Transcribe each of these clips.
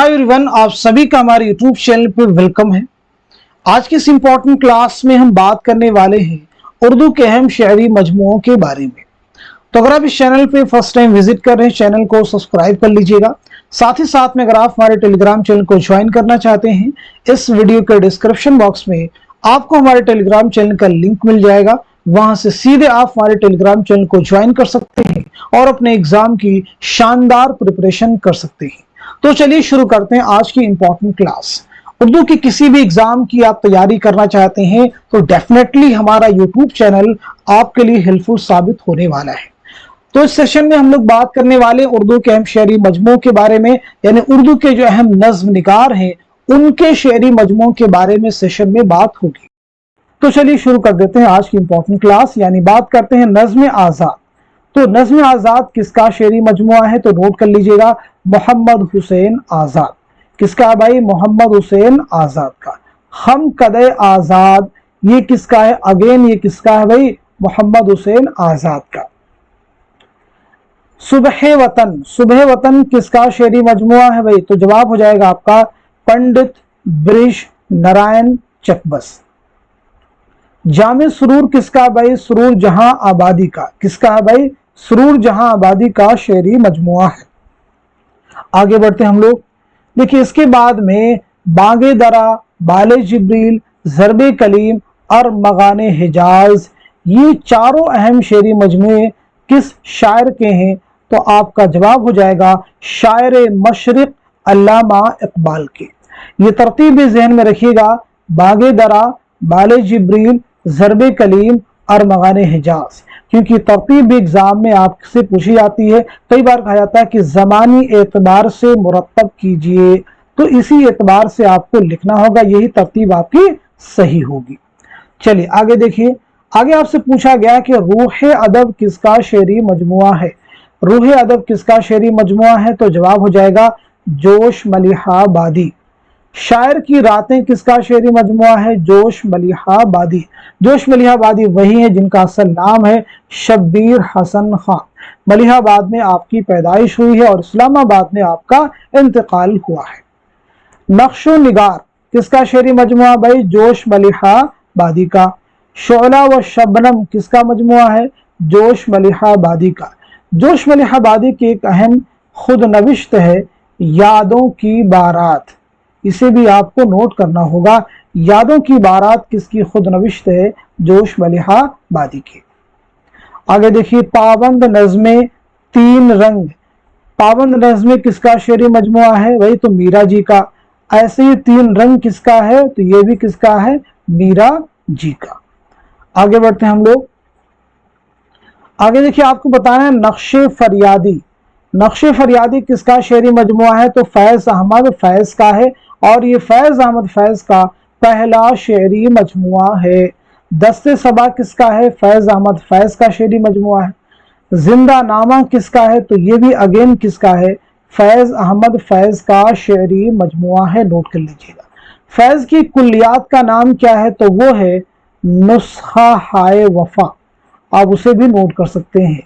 Hi everyone, आप सभी का हमारे यूट्यूब चैनल पे वेलकम है। आज की इस इम्पोर्टेंट क्लास में हम बात करने वाले हैं उर्दू के अहम शायरी मजमूओं के बारे में। तो अगर आप इस चैनल पे फर्स्ट टाइम विजिट कर रहे हैं, चैनल को सब्सक्राइब कर लीजिएगा। साथ ही साथ में अगर आप हमारे टेलीग्राम चैनल को ज्वाइन करना चाहते हैं, इस वीडियो के डिस्क्रिप्शन बॉक्स में आपको हमारे टेलीग्राम चैनल का लिंक मिल जाएगा। वहां से सीधे आप हमारे टेलीग्राम चैनल को ज्वाइन कर सकते हैं और अपने एग्जाम की शानदार प्रिपरेशन कर सकते हैं। तो चलिए शुरू करते हैं आज की इंपॉर्टेंट क्लास। उर्दू की किसी भी एग्जाम की आप तैयारी करना चाहते हैं तो डेफिनेटली हमारा यूट्यूब चैनल आपके लिए हेल्पफुल साबित होने वाला है। तो इस सेशन में हम लोग बात करने वाले उर्दू के अहम शायरी मजमूओं के बारे में, यानी उर्दू के जो अहम नज्म निगार हैं उनके शायरी मजमूओं के बारे में सेशन में बात होगी। तो चलिए शुरू कर देते हैं आज की इंपॉर्टेंट क्लास, यानी बात करते हैं नज्म आजाद। तो नज्म आजाद किसका शेरी मजमुआ है? तो नोट कर लीजिएगा, मोहम्मद हुसैन आजाद। किसका है भाई? मोहम्मद हुसैन आजाद का। हम कदे आजाद, ये किसका है? अगेन ये किसका है भाई? मोहम्मद हुसैन आजाद का। सुबह वतन, सुबह वतन किसका शेरी मजमुआ है भाई? तो जवाब हो जाएगा आपका पंडित ब्रिज नारायण चकबस। जामे सुरूर किसका भाई? सुरूर जहां आबादी का। किसका है भाई? सुरूर जहां आबादी का शेरी मजमुआ है। आगे बढ़ते हम लोग। देखिए इसके बाद में बागे दरा, बाले जिब्रील, ज़रबे कलीम और मगाने हिजाज, ये चारों अहम शेरी मजमुए किस शायर के हैं? तो आपका जवाब हो जाएगा शायर मशरिक अल्लामा इकबाल के। ये तरतीब भी ज़हन में रखिएगा, बागे दरा, बाले जिब्रील, ज़रबे कलीम और मगाने हिजाज, क्योंकि तरतीब भी एग्जाम में आपसे पूछी जाती है। कई बार कहा जाता है कि ज़मानी एतबार से मुरतब कीजिए, तो इसी एतबार से आपको लिखना होगा, यही तरतीब आपकी सही होगी। चलिए आगे देखिए। आगे आपसे पूछा गया कि रूह अदब किसका शेरी मजमुआ है? रूह अदब किसका शेरी मजमुआ है? तो जवाब हो जाएगा जोश मलिहाबादी। शायर की रातें किसका शेरी मजमुआ है? जोश मलिहाबादी। जोश मलिहाबादी वही है जिनका असल नाम है शब्बीर हसन खान। मलिहाबाद में आपकी पैदाइश हुई है और इस्लामाबाद में आपका इंतकाल हुआ है। नक्शो निगार किसका शेरी मजमुआ भाई? जोश मलिहाबादी का। शोला व शबनम किसका मजमुआ है? जोश मलिहाबादी का। जोश मलिहाबादी की एक अहम खुद नविश्त है यादों की बारात, इसे भी आपको नोट करना होगा। यादों की बारात किसकी खुद नविश्त है? जोश मलिहाबादी की। आगे देखिए पाबंद नज़्में तीन रंग, पाबंद नज़्में किसका शेरी मजमुआ है? वही तो मीरा जी का। ऐसे ही तीन रंग किसका है? तो ये भी किसका है? मीरा जी का। आगे बढ़ते हैं हम लोग। आगे देखिए आपको बताना है नक्शे फरियादी। नक्शे फरियादी किसका शेरी मजमुआ है? तो फैज अहमद फैज का है, और ये फैज अहमद फैज का पहला शेरी मजमुआ है। दस्ते सबा किसका है? फैज अहमद फैज का शेरी मजमुआ है। जिंदा नामा किसका है? तो ये भी अगेन किसका है? फैज अहमद फैज का शेरी मजमुआ है, नोट कर लीजिएगा। फैज की कुल्लियात का नाम क्या है? तो वो है नुस्खा हाय वफा, आप उसे भी नोट कर सकते हैं।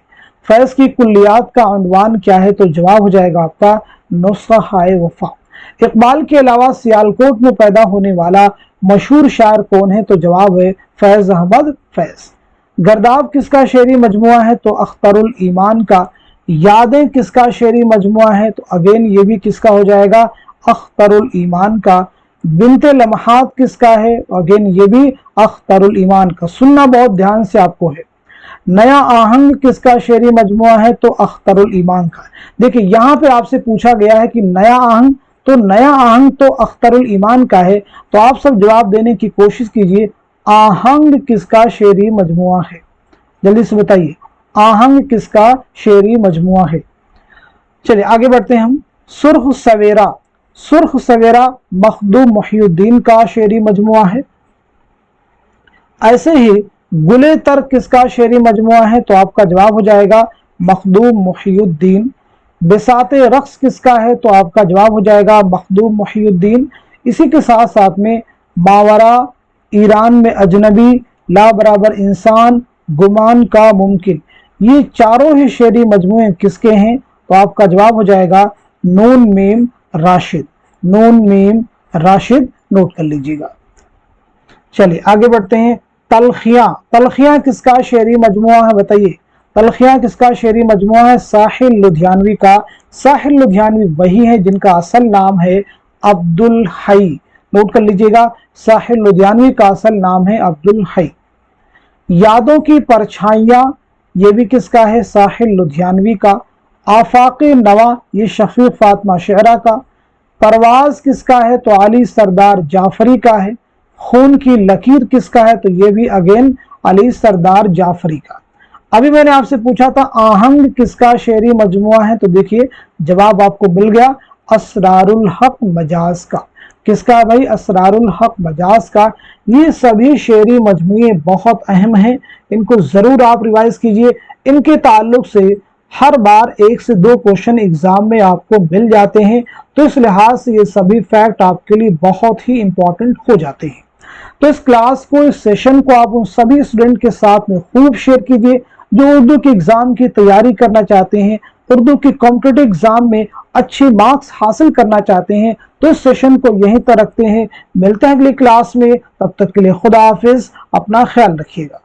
फैज की कुल्लियात का उन्वान क्या है? तो जवाब हो जाएगा आपका नुस्खा हाय वफा। इकबाल के अलावा सियालकोट में पैदा होने वाला मशहूर शायर कौन है? तो जवाब है फैज अहमद फैज। गर्दाब किसका शेरी मजमुआ है? तो अख्तरुल ईमान का। यादें किसका शेरी मजमुआ है? तो अगेन ये भी किसका हो जाएगा? अख्तरुल ईमान का। बिनते लम्हात किसका है? अगेन ये भी अख्तरुल ईमान का। सुनना बहुत ध्यान से आपको है। नया आहंग किसका शेरी मजमुआ है? तो अख्तरुल ईमान का। देखिए यहाँ पे आपसे पूछा गया है कि नया आहंग, तो नया आहंग तो अख्तरुल ईमान का है, तो आप सब जवाब देने की कोशिश कीजिए। आहंग किसका शेरी मजमुआ है? जल्दी से बताइए, आहंग किसका शेरी मजमुआ है? चलिए आगे बढ़ते हैं हम। सुर्ख सवेरा, सुर्ख सवेरा मखदूम मुहिउद्दीन का शेरी मजमुआ है। ऐसे ही गुले तर किसका शेरी मजमुआ है? तो आपका जवाब हो जाएगा मखदूम मुहिउद्दीन। बिसाते रक्स किसका है? तो आपका जवाब हो जाएगा मखदूम मुहिउद्दीन। इसी के साथ साथ में मावरा, ईरान में अजनबी, ला बराबर इंसान, गुमान का मुमकिन, ये चारों ही शेरी मजमुए किसके हैं? तो आपका जवाब हो जाएगा नून मीम राशिद। नून मीम राशिद नोट कर लीजिएगा। चलिए आगे बढ़ते हैं। तलखियां, तलखियां किसका शेरी मजमुआ है बताइए। तलखियां किसका शेरी मजमुआ है? साहिल लुधियानवी का। साहिल लुधियानवी वही है जिनका असल नाम है अब्दुल हई, नोट कर लीजिएगा। साहिल लुधियानवी का असल नाम है अब्दुल हई। यादों की परछाइयां, ये भी किसका है? साहिल लुधियानवी का। आफाक़े नवा, ये शफीक फातिमा शेरा का। परवाज किसका है? तो अली सरदार जाफरी का है। खून की लकीर किसका है? तो ये भी अगेन अली सरदार जाफरी का। अभी मैंने आपसे पूछा था आहंग किसका शेरी मजमुआ है, तो देखिए जवाब आपको मिल गया, असरारुल हक मजाज का। किसका भाई? असरारुल हक मजाज का। ये सभी शेरी मजमुए बहुत अहम हैं, इनको जरूर आप रिवाइज कीजिए। इनके ताल्लुक से हर बार 1 से 2 क्वेश्चन एग्जाम में आपको मिल जाते हैं, तो इस लिहाज से ये सभी फैक्ट आपके लिए बहुत ही इंपॉर्टेंट हो जाते हैं। तो इस क्लास को, इस सेशन को आप उन सभी स्टूडेंट के साथ में खूब शेयर कीजिए जो उर्दू के एग्जाम की तैयारी करना चाहते हैं, उर्दू के कॉम्पिटिटिव एग्जाम में अच्छे मार्क्स हासिल करना चाहते हैं। तो इस सेशन को यहीं तक रखते हैं, मिलते हैं अगली क्लास में, तब तक के लिए खुदा हाफिज, अपना ख्याल रखिएगा।